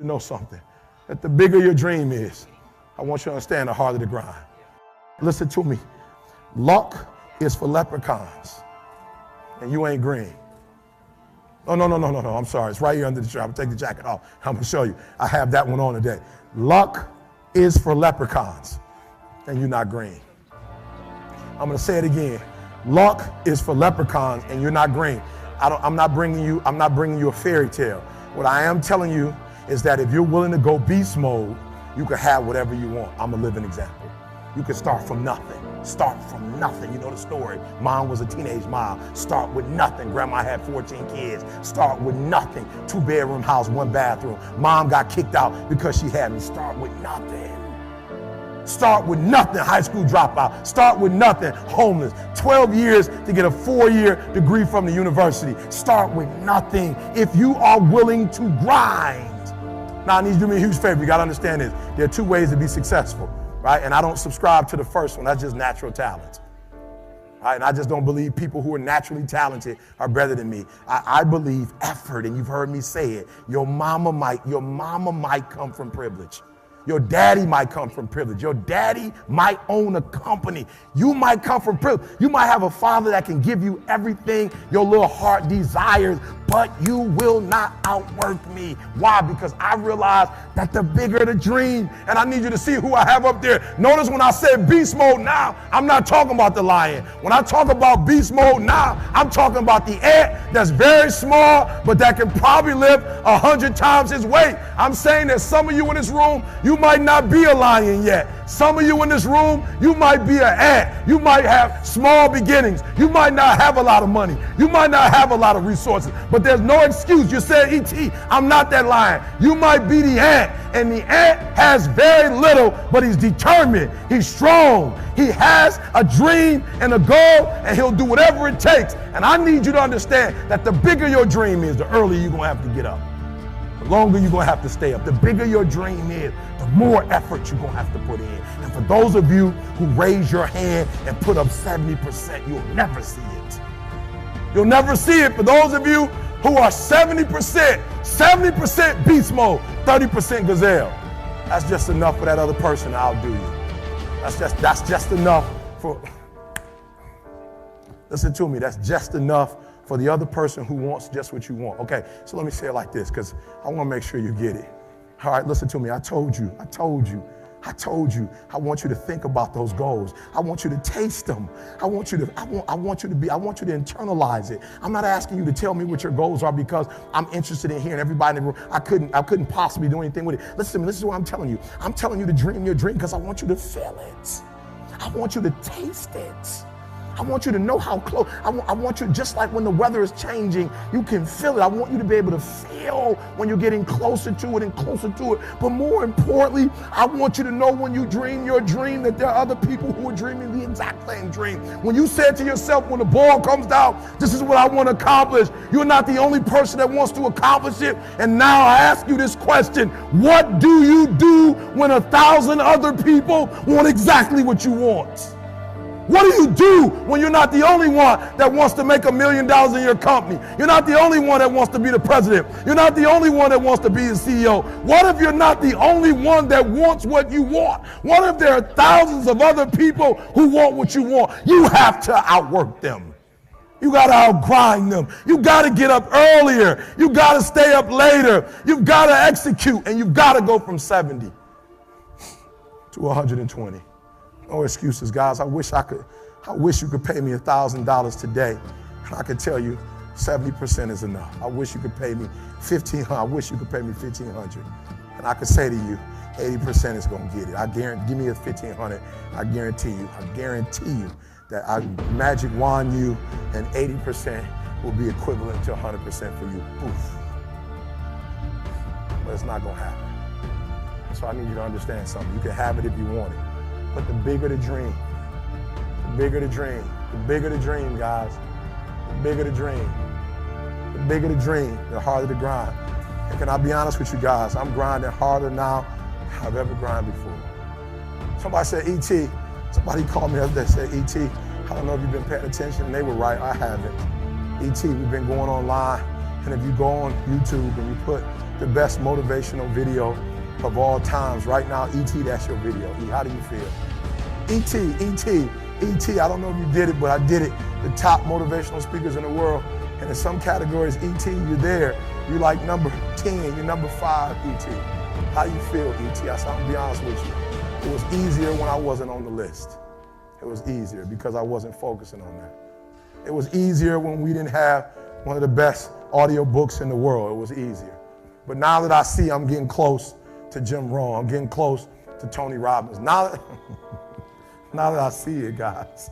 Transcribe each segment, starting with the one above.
To know something, that the bigger your dream is, I want you to understand the harder the grind. Listen to me. Luck is for leprechauns, and you ain't green. Oh, no, I'm sorry. It's right here under the shirt. I'm gonna take the jacket off. I'm gonna show you. I have that one on today. Luck is for leprechauns, and you're not green. I'm gonna say it again. Luck is for leprechauns, and you're not green. I'm not bringing you a fairy tale. What I am telling you is that if you're willing to go beast mode, you can have whatever you want. I'm a living example. You can start from nothing. Start from nothing. You know the story. Mom was a teenage mom. Start with nothing. Grandma had 14 kids. Start with nothing. 2-bedroom house, 1 bathroom. Mom got kicked out because she had me. Start with nothing. Start with nothing. High school dropout. Start with nothing. Homeless. 12 years to get a 4-year degree from the university. Start with nothing if you are willing to grind. Now, I need you to do me a huge favor. You got to understand this. There are 2 ways to be successful, right? And I don't subscribe to the first one. That's just natural talent. Right? And I just don't believe people who are naturally talented are better than me. I believe effort, and you've heard me say it. Your mama might come from privilege. Your daddy might come from privilege. Your daddy might own a company. You might come from privilege. You might have a father that can give you everything your little heart desires, but you will not outwork me. Why? Because I realize that the bigger the dream, and I need you to see who I have up there. Notice when I said beast mode now, I'm not talking about the lion. When I talk about beast mode now, I'm talking about the ant that's very small, but that can probably lift 100 times his weight. I'm saying that some of you in this room, you might not be a lion yet. Some of you in this room, you might be an ant. You might have small beginnings. You might not have a lot of money. You might not have a lot of resources, but there's no excuse. You said, E.T., I'm not that lion. You might be the ant, and the ant has very little, but he's determined. He's strong. He has a dream and a goal, and he'll do whatever it takes. And I need you to understand that the bigger your dream is, the earlier you're going to have to get up. The longer you're going to have to stay up. The bigger your dream is, the more effort you're going to have to put in. And for those of you who raise your hand and put up 70%, you'll never see it. You'll never see it. For those of you who are 70% beast mode, 30% gazelle, that's just enough for that other person to outdo you. That's just enough for, listen to me, that's just enough for the other person who wants just what you want. Okay, so let me say it like this, because I want to make sure you get it. All right, listen to me. I told you. I want you to think about those goals. I want you to taste them. I want you to internalize it. I'm not asking you to tell me what your goals are because I'm interested in hearing everybody in the room. I couldn't possibly do anything with it. Listen to me. This is what I'm telling you. I'm telling you to dream your dream because I want you to feel it. I want you to taste it. I want you to know how close. I want you, just like when the weather is changing, you can feel it. I want you to be able to feel when you're getting closer to it and closer to it. But more importantly, I want you to know when you dream your dream that there are other people who are dreaming the exact same dream. When you said to yourself, when the ball comes down, this is what I want to accomplish, you're not the only person that wants to accomplish it. And now I ask you this question: what do you do when 1,000 other people want exactly what you want? What do you do when you're not the only one that wants to make $1 million in your company? You're not the only one that wants to be the president. You're not the only one that wants to be the CEO. What if you're not the only one that wants what you want? What if there are thousands of other people who want what you want? You have to outwork them. You got to outgrind them. You got to get up earlier. You got to stay up later. You've got to execute, and you've got to go from 70 to 120. No excuses, guys. I wish you could pay me $1,000 today, and I could tell you 70% is enough. I wish you could pay me $1,500. I wish you could pay me $1,500, and I could say to you, 80% is going to get it. I guarantee. Give me a $1,500. I guarantee you that I magic wand you, and 80% will be equivalent to 100% for you. Poof. But it's not going to happen. So I need you to understand something. You can have it if you want it. But the bigger the dream, guys, the bigger the dream, the harder the grind. And can I be honest with you guys? I'm grinding harder now than I've ever grinded before. Somebody said, E.T., somebody called me the other day and said, E.T., I don't know if you've been paying attention, and they were right, I haven't. E.T., we've been going online And if you go on YouTube and you put the best motivational video of all times, right now, E.T., that's your video. How do you feel? E.T., I don't know if you did it, but I did it. The top motivational speakers in the world. And in some categories, E.T., you're there. You're like number 10, you're number 5, E.T. How do you feel, E.T.? I'm gonna be honest with you. It was easier when I wasn't on the list. It was easier because I wasn't focusing on that. It was easier when we didn't have one of the best audio books in the world. It was easier. But now that I see I'm getting close to Jim Rohn, I'm getting close to Tony Robbins. Now that I see it, guys.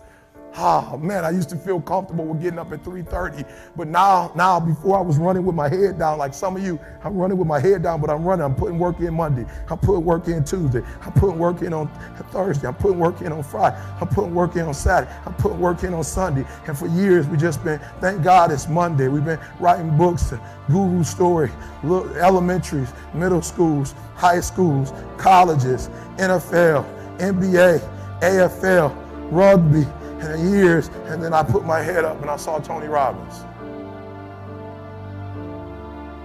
Oh man, I used to feel comfortable with getting up at 3:30, but now before I was running with my head down, like some of you, I'm running with my head down, but I'm putting work in Monday, I'm putting work in Tuesday, I'm putting work in on Thursday, I'm putting work in on Friday, I'm putting work in on Saturday, I'm putting work in on Sunday, and for years we just been, thank God it's Monday, we've been writing books, Guru Story, elementaries, middle schools, high schools, colleges, NFL, NBA, AFL, rugby, and years, and then I put my head up and I saw Tony Robbins.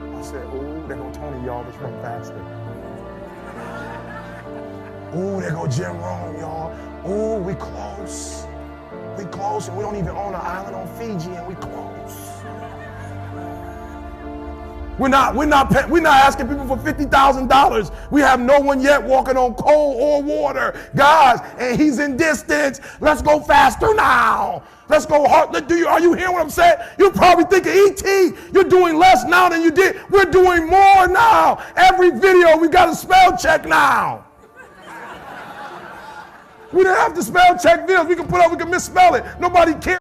I said, oh, there go Tony, y'all, let's run faster. Oh, there go Jim Rohn, y'all. Oh, we close. We close, and we don't even own an island on Fiji, and we close. We're not asking people for $50,000. We have no one yet walking on coal or water. Guys, and he's in distance. Let's go faster now. Let's go hard. Are you hearing what I'm saying? You're probably thinking, E.T., you're doing less now than you did. We're doing more now. Every video, we got a spell check now. We didn't have to spell check videos. We can misspell it. Nobody cares.